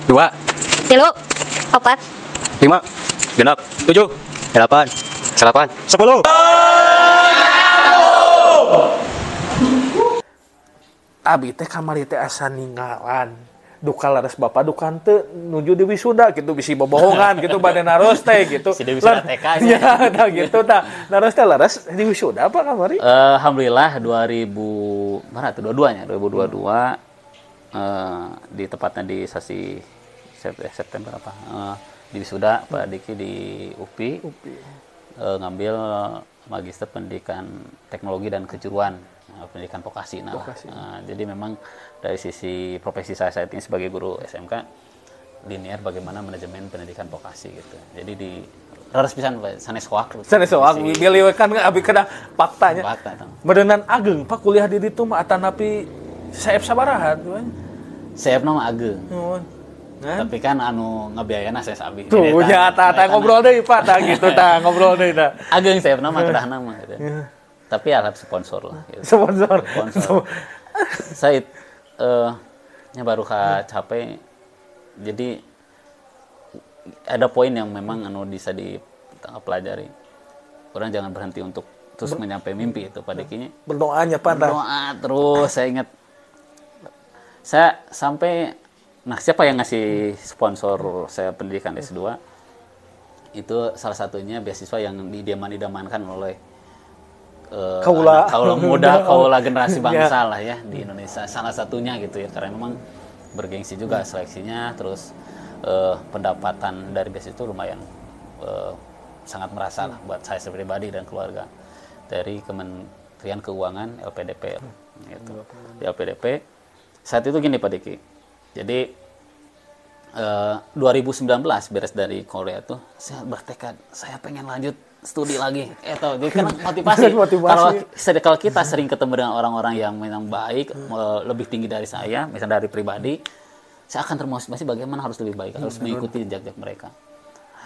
2, 3, 4, 5, 6, 7, 8, 8, 10. Abi teh kamari teh asa ninggalan duka laras bapak dukan teu nuju di wisuda gitu bisi bobohongan gitu bade naros teh gitu. Si Dewi wisuda TK ya tah gitu tah. Naros teh laras di wisuda apa kamari? Alhamdulillah 2022 di tepatnya di sesi September apa di wisuda Pak Diki di UPI. Ngambil Magister Pendidikan Teknologi dan Kejuruan, pendidikan vokasi. Jadi memang dari sisi profesi saya saat ini sebagai guru SMK linear bagaimana manajemen pendidikan vokasi gitu. Jadi di raras pisan sanes hoak. Sanes hoak bilih kan abi kada faktanya. Meunang ageng Pak kuliah di ditu mah atanapi saep sabaraha tuh. Saepna mah ageng. Nah. Tapi kan anu ngabiayana saya sabi. Tuh nya tah ngobrol deui Pak tah gitu tah ngobrol deui tah. Ageng saepna mah kedahna mah gitu. Tapi alhamdulillah sponsor lah gitu. Sponsor. Saya nya baru capek. Jadi ada poin yang memang anu bisa dipelajari. Orang jangan berhenti untuk terus menyampai mimpi itu pada kinya. Berdoanya Pak. Berdoa terus. Saya ingat saya sampai siapa yang ngasih sponsor saya pendidikan S2? Itu salah satunya beasiswa yang didamankan oleh kaula muda, kaula generasi bangsa lah ya di Indonesia. Salah satunya gitu ya, karena memang bergengsi juga seleksinya, terus pendapatan dari beasiswa itu lumayan sangat merasa lah buat saya pribadi dan keluarga. Dari Kementerian Keuangan LPDP gitu. Di LPDP saat itu gini Pak Diki. Jadi 2019 beres dari Korea tuh saya bertekad saya pengen lanjut studi lagi. Jadi kan motivasi. Kalau kita sering ketemu dengan orang-orang yang memang baik, lebih tinggi dari saya, misalnya dari pribadi, saya akan termotivasi bagaimana harus lebih baik, harus mengikuti jejak mereka.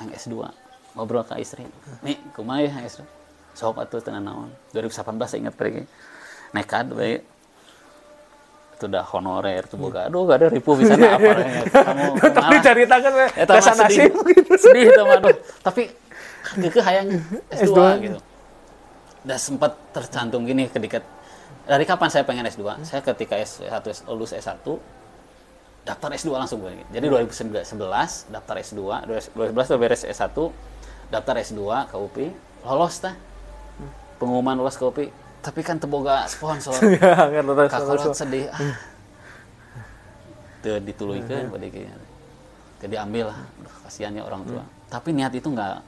Yang S2, ngobrol ke istri. Nih, kumaha ya S2? Sok atuh tenan naon. 2018 saya ingat pergi. Nekat bae. Itu udah honorer tuh boga. Aduh, gak ada ribu bisa apa ya. Kamu tapi ceritakan rasa nasib gitu. Sedih itu mah aduh. Tapi kekeh hayang S2 gitu. Udah sempat tercantum gini ketika dari kapan saya pengen S2? Saya ketika S1 lulus S1 daftar S2 langsung gue. Jadi 2011 daftar S2, 2011 udah beres S1, daftar S2 ke UPI, lolos tah. Pengumuman lolos ke UPI. Tapi kan teboga sponsor. Kakak sedih. Tuh dituluikeun badik. Jadi ambil lah. Kasihannya orang tua. Tapi niat itu enggak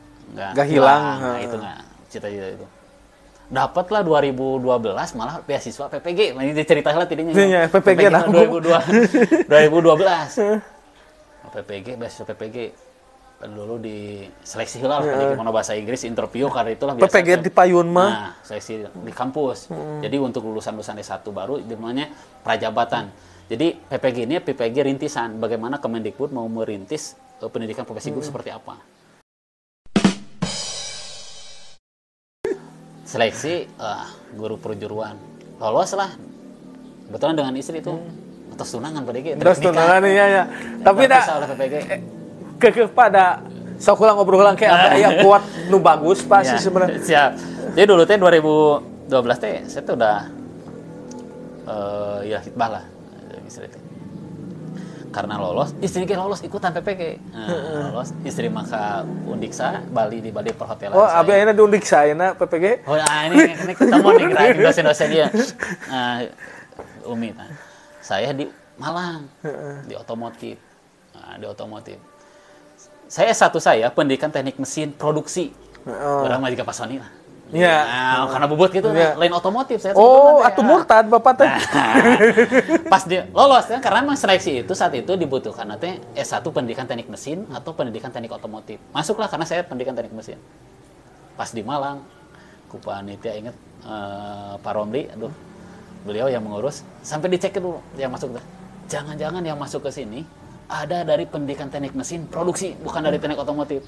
hilang. Nah, itu enggak cita-cita itu. Dapatlah 2012 malah beasiswa PPG. Ini diceritakan lah tidinya. Iya, PPG 2012. PPG beasiswa PPG. Dulu di seleksi heula lah mana bahasa Inggris interview karena itulah biasa PPG di payun mah. Nah, seleksi di kampus. Jadi untuk lulusan-lulusan S1 baru namanya prajabatan. Jadi PPG ini PPG rintisan. Bagaimana Kemendikbud mau merintis pendidikan profesi guru seperti apa? Seleksi guru perjuruan. Lolos lah. Kebetulan dengan istri itu atas tunangan PPG. Terus tunangan ya. Tapi dah PPG kepada sok ulang ngobrol ulang kayak apa yang kuat nu bagus Pak sih sebenarnya. Siap. Jadi dulu teh 2012 teh saya tuh udah ya hitbah lah istri teh. Karena lolos, istrinya lolos ikutan PPG. Lolos istri maka Undiksa Bali di Bali perhotelan. Oh, abi ayeuna di Undiksa ayeuna PPG. Oh, ini ketemu nih kira dosen-dosen dia. Umi. Saya di Malang di otomotif. Di otomotif. Saya S1 saya pendidikan teknik mesin produksi. Orang mah juga Pasoni lah. Iya. Karena bobot gitu lain otomotif saya. Atuh murtad Bapak teh. Pas dia lolos kan karena memang seleksi itu saat itu dibutuhkan nanti S1 pendidikan teknik mesin atau pendidikan teknik otomotif. Masuklah karena saya pendidikan teknik mesin. Pas di Malang, ku panitia inget Pak Romli, beliau yang mengurus sampai dicek dulu yang masuk dah. Jangan-jangan yang masuk ke sini ada dari pendidikan teknik mesin produksi, bukan dari teknik otomotif.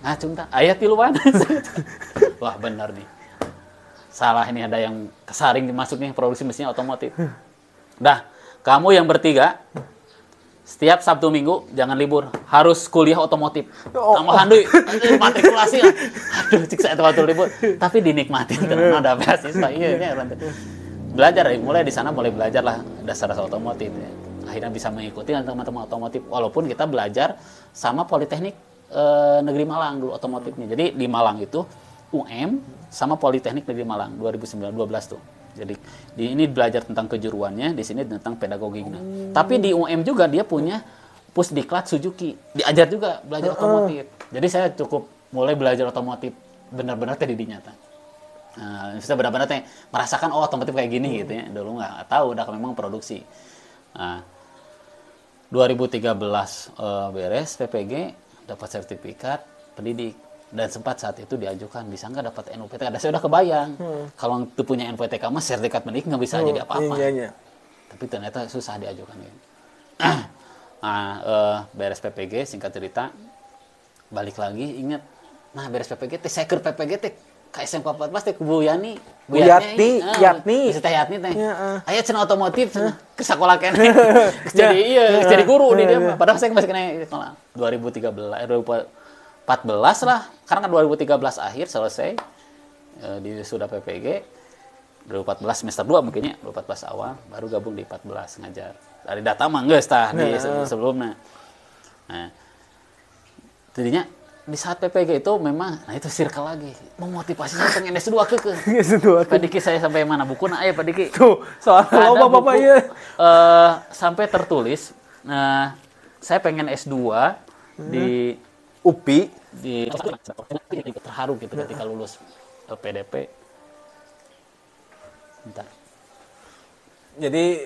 Nah, cunta, ayat tiluan. Wah, benar nih. Salah ini ada yang kesaring dimasuknya produksi mesinnya otomotif. Dah, kamu yang bertiga Setiap Sabtu Minggu jangan libur, harus kuliah otomotif. Tambahan deui matrikulasi. Aduh, cik saya waktu libur, tapi dinikmatin tenan ada beasiswa. Iya nya belajar mulai di sana mulai belajar lah dasar-dasar otomotif. Ya. Akhirnya bisa mengikuti teman-teman otomotif walaupun kita belajar sama Politeknik Negeri Malang dulu otomotifnya. Jadi di Malang itu UM sama Politeknik Negeri Malang 2012 tuh. Jadi ini belajar tentang kejuruannya, di sini tentang pedagoginya. Tapi di UM juga dia punya Pusdiklat Suzuki, diajar juga belajar otomotif. Jadi saya cukup mulai belajar otomotif benar-benar tadi dinyata. Saya benar-benar merasakan otomotif kayak gini gitu ya. Dulu nggak tahu, udah memang produksi. 2013 beres PPG, dapat sertifikat pendidik. Dan sempat saat itu diajukan, bisa nggak dapat NUPTK? Dan saya udah kebayang, kalau itu punya NUPTK mas sertifikat pendidik nggak bisa jadi apa-apa. Iya. Tapi ternyata susah diajukan. Beres PPG, singkat cerita, balik lagi, ingat, beres PPG, saya ke PPG, ke SMK 14, ke Bu Yani. Yatni. Bisa teh Yatni, ayo cina otomotif, ke sekolah kene. jadi guru di dia. Padahal saya masih kena sekolah. 2014 lah, karena kan 2013 akhir selesai di sudah PPG, 2014 semester 2 mungkinnya, 2014 awal baru gabung di 14 ngajar. Dari data mah geus tah di sebelumnya. Nah, jadinya di saat PPG itu memang, itu circle lagi, memotivasi saya pengen S2 ke. Pak Diki saya sampai mana bukunya, ayo Pak Diki. Tuh, soal loba Bapak ya. Sampai tertulis, saya pengen S2 di UPI terharu gitu ketika lulus LPDP. Bentar. Jadi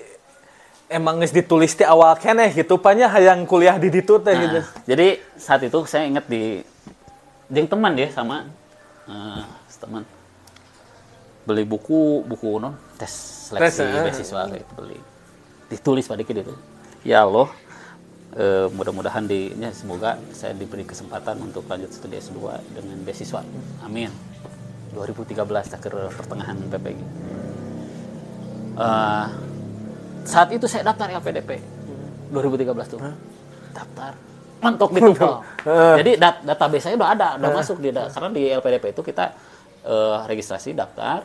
emang geus ditulis di awal keneh gitu panya hayang kuliah di ditu teh gitu. Jadi saat itu saya ingat di jeung teman ya sama teman beli buku non tes seleksi beasiswa gitu beli. Ditulis Pak Diki itu. Ya Allah, mudah-mudahan semoga saya diberi kesempatan untuk lanjut studi S2 dengan beasiswa. Amin. 2013 akhir pertengahan PPG. Saat itu saya daftar LPDP 2013 tuh. Daftar mentok di TUPEL. Jadi database saya udah masuk karena di LPDP itu kita registrasi, daftar,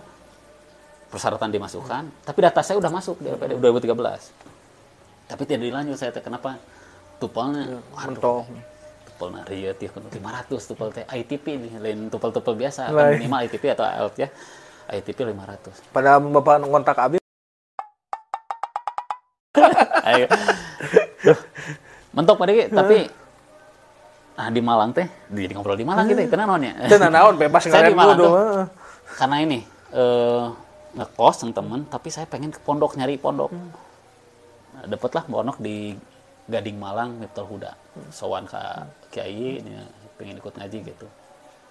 persyaratan dimasukkan, tapi data saya udah masuk di LPDP 2013. Tapi tidak dilanjut saya kenapa? Tupelnya tupelnya riet ya 500 tupel teh ITP nih lain tupel biasa kan minimal ITP atau IELTS ya ITP 500 pada Bapak ngontak abi ayo mentok Pak Diki tapi di Malang teh jadi ngobrol di Malang gitu kenapa naonnya naon bebas saya di Malang tuh karena ini ngekos sama temen tapi saya pengen ke pondok nyari pondok dapatlah pondok di Gading Malang, Miftahul Huda. Sowan ke Kiai, pengen ikut ngaji gitu.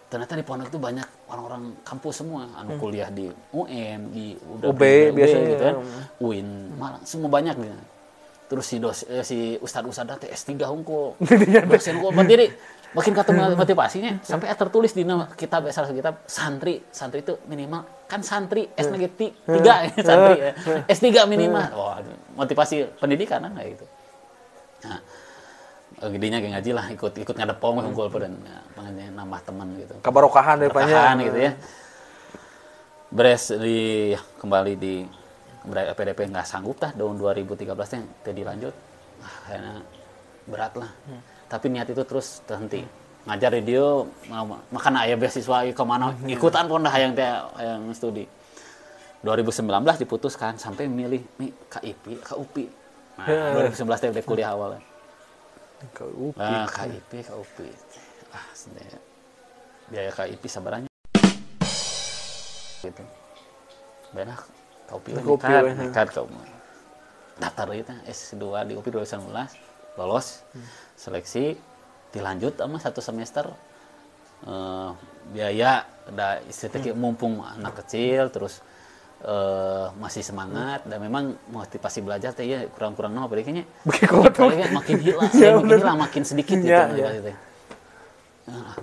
Ternyata di pondok itu banyak orang-orang kampus semua, kuliah di UM, di UB biasanya gitu kan. UIN Malang, semua banyak gitu. Terus si ustad-ustad teh S3 hungkul. Dosen hungkul berdiri. Makin ketemu motivasinya sampai tertulis di kitab salah kitab santri itu minimal kan santri S3 santri ya. S3 minimal. Wah, motivasi pendidikan kan kayak gitu. Nah, gedenya kayak ngaji lah, ikut ngadepong unggul dan makanya nambah teman gitu. Kabarokahan daripada gitu ya. Beres kembali di PDP nggak sanggup tahun 2013 nya jadi lanjut. Karena berat lah. Tapi niat itu terus terhenti. Ngajar di dia makan ayah beasiswa ke mana ikutan pun dah yang studi. 2019 diputuskan sampai milih nih KIP, KUPI. Nah, 2019 teh udah kuliah awal. KUP. KIP. Biaya KIP sabaranya. Gitu. Benar, KUP kan kamu. Daftar itu S2 di UPI 2019, lolos seleksi, dilanjut sama 1 semester. Biaya ada istilahnya mumpung anak kecil terus masih semangat dan memang motivasi belajar teh ya kurang-kurang apa kayaknya makin hilang makin sedikit gitu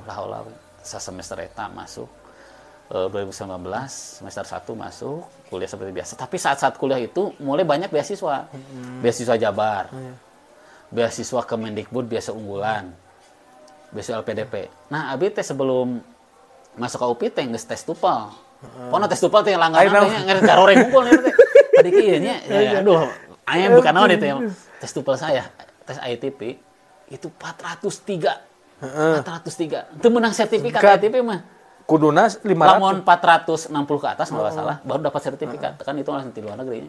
lah semester eta masuk 2019 semester 1 masuk kuliah seperti biasa tapi saat kuliah itu mulai banyak beasiswa Jabar beasiswa Kemendikbud biasa unggulan, beasiswa LPDP. Nah, abi teh sebelum masuk ke UPI teh geus tes tupal. Pokona tes tupal teh langganan teh ngeres garore ngumpul nih teh. Tadi kieu nya, aduh, aya bukan naon itu ya. Tes tupal saya, tes ITP itu 403. 403. Itu menang sertifikat ITP mah. Kuduna 500. Lamun 460 ke atas nggak salah, baru dapat sertifikat. Kan itu langsung di luar negeri.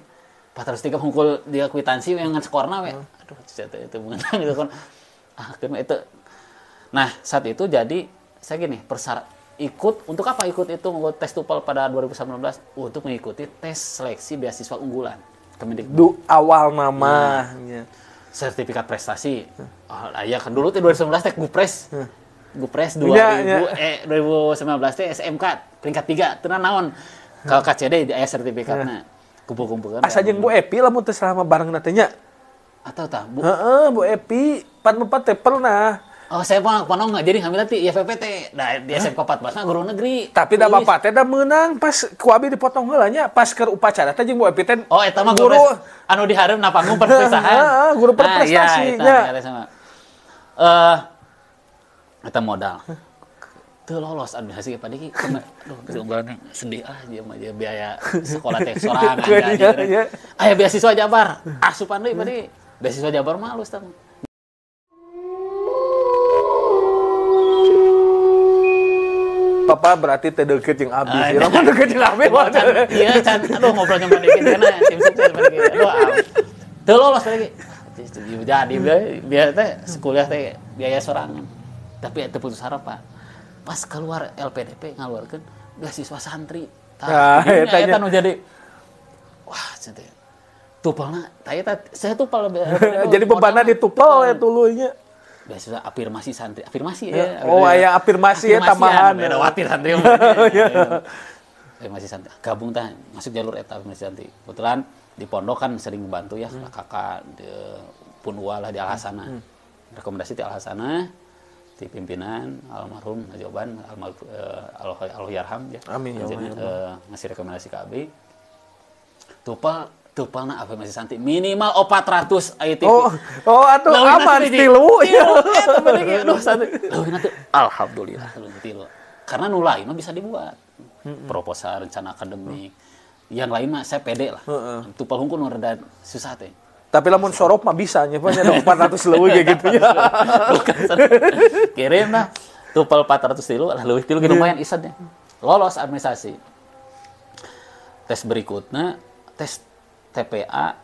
403 hungkul dia kwitansi yang skorna we. Aduh, itu menang gitu kan. Akhirnya itu. Nah, saat itu jadi saya gini, ikut untuk apa ikut itu tes tupal pada 2019 untuk mengikuti tes seleksi beasiswa unggulan Kemendikbud. Awal namanya. Sertifikat prestasi. Ya kan dulu tuh 2019 teh Gupres 2019 teh SMK peringkat 3 tenan naon. Kalau KCD aya sertifikatna. Kumpul-kumpulkan. Asa jeung Bu Epi lamun teh selama bareng teh nya. Atau tah Bu. Bu Epi 44 teh pernah. Oh, saya panong nggak jadi ngambil nanti IFPT. Nah, di SMK 14 mah guru negeri. Tapi da bapak teh da meunang pas ku abi dipotong heula nya pas keur upacara teh jeung Bu Epi teh. Oh, eta mah guru anu dihareup na panggung perpisahan. Guru perprestasi nya. Eta modal. Teu lolos administrasi pada ki. Aduh, keunggulan sedih dia mah biaya sekolah teh sorangan aja. Aya beasiswa Jabar. Asupan deui bade. Beasiswa Jabar mah halus tah. Papa berarti teh deukeut jeung abi. Lamun deukeut jeung abi mah. Iya, can. Aduh, ngobrol jeung dikit kana tim sukses bade. Aduh, teu lolos bade. Jadi biar teh sekolah teh biaya sorangan. Tapi teu putus harap, Pak. Pas keluar LPDP ngaluarkeun beasiswa santri. Tah, eta nu jadi wah, cenah. Tupalna, saya tupal. Jadi bebanna ditupal ya tulunya. Beasiswa afirmasi santri, afirmasi ya. Oh, aya afirmasi ya tambahan. Ada watir santri. Afirmasi santri. Gabung tah masuk jalur eta afirmasi santri. Kebetulan di pondok kan sering membantu ya kakak pun lah di Al Hasanah. Rekomendasi di Al Hasanah di pimpinan almarhum Najoban Alhamdulillah ya. Amin ya Allah. Ngasih rekomendasi ke abi. Tupalna afirmasi santri minimal 400 ITP. Oh atuh aman tilu. Eta bener ge. Aduh santri. Alhamdulillah tilu. Karena nu lain mah bisa dibuat. Proposal, rencana akademik. Yang lain mah saya pede lah. Tupal hungkul nu rada susah teh. Tapi lamun sorop mah bisa nya nya 400 leuwih kayak gitu ya. Kirim lah. Tupal 400 tilu lah leuwih tilu lumayan isadnya. Lolos administrasi. Tes berikutnya tes TPA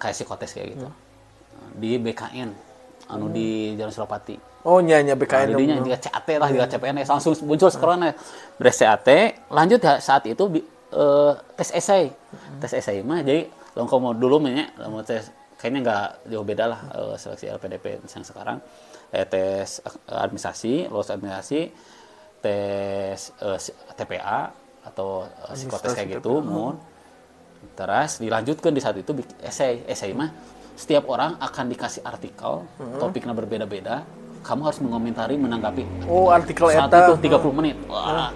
kayak psikotes kayak gitu. Di BKN anu di Jalan Suropati. Oh nya BKN. Jadinya juga CAT lah, juga CPNS langsung muncul sekarang beres CAT, lanjut ya saat itu tes esai. Tes esai mah jadi kalau dulu nya mau tes kayaknya nggak jauh beda lah seleksi LPDP yang sekarang. Tes administrasi, lulus administrasi, tes TPA atau psikotes kayak gitu, terus dilanjutkan di saat itu esai mah setiap orang akan dikasih artikel, topiknya berbeda-beda, kamu harus mengomentari, menanggapi. Oh, artikel saat eta. itu 30 menit. Wah.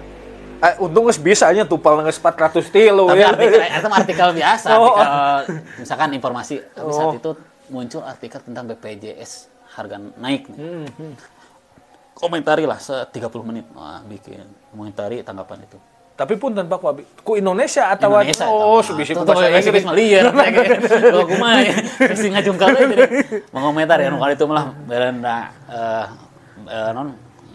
Untung geus bisa nya tupal geus 400 tilu ya. Tapi artikel biasa, artikel misalkan informasi. Tapi saat itu muncul artikel tentang BPJS harga naik. Komentari lah 30 menit. Wah, bikin komentari tanggapan itu. Tapi pun tanpa ku Indonesia atau Indonesia, subisi ku bahasa Inggris mah lieur kalau kumaha mesti ngajungkal jadi mengomentar ya kali itu malah berenda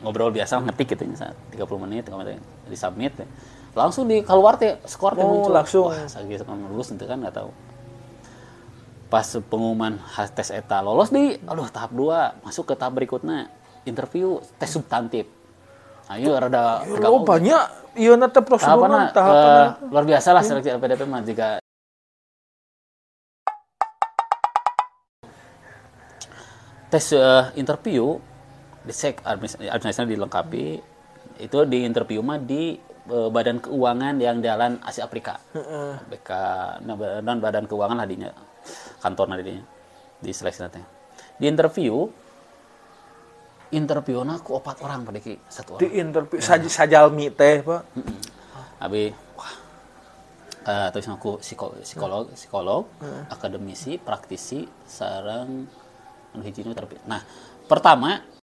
ngobrol biasa ngetik gitu nya 30 menit komentar di submit ya. Langsung di keluar teh skor teh muncul langsung. Wah sageus lulus itu kan enggak tahu. Pas pengumuman tes eta lolos di tahap 2 masuk ke tahap berikutnya interview tes substantif. Ayo rada banyak ieu na teh prosedur tahapan luar biasa lah seleksi LPDP mah jika tes interview dicek administrasinya dilengkapi itu di interview mah di Badan Keuangan yang Jalan Asia Afrika BK dan Badan Keuangan lah dinya kantorna dinya di seleksi nanti di interviewna ku 4 orang pada ki 1 orang. Di interview sajalmi teh, Pak. Abi terus aku psikolog, akademisi, praktisi, sareng anu hiji nu terpilih. Nah, pertama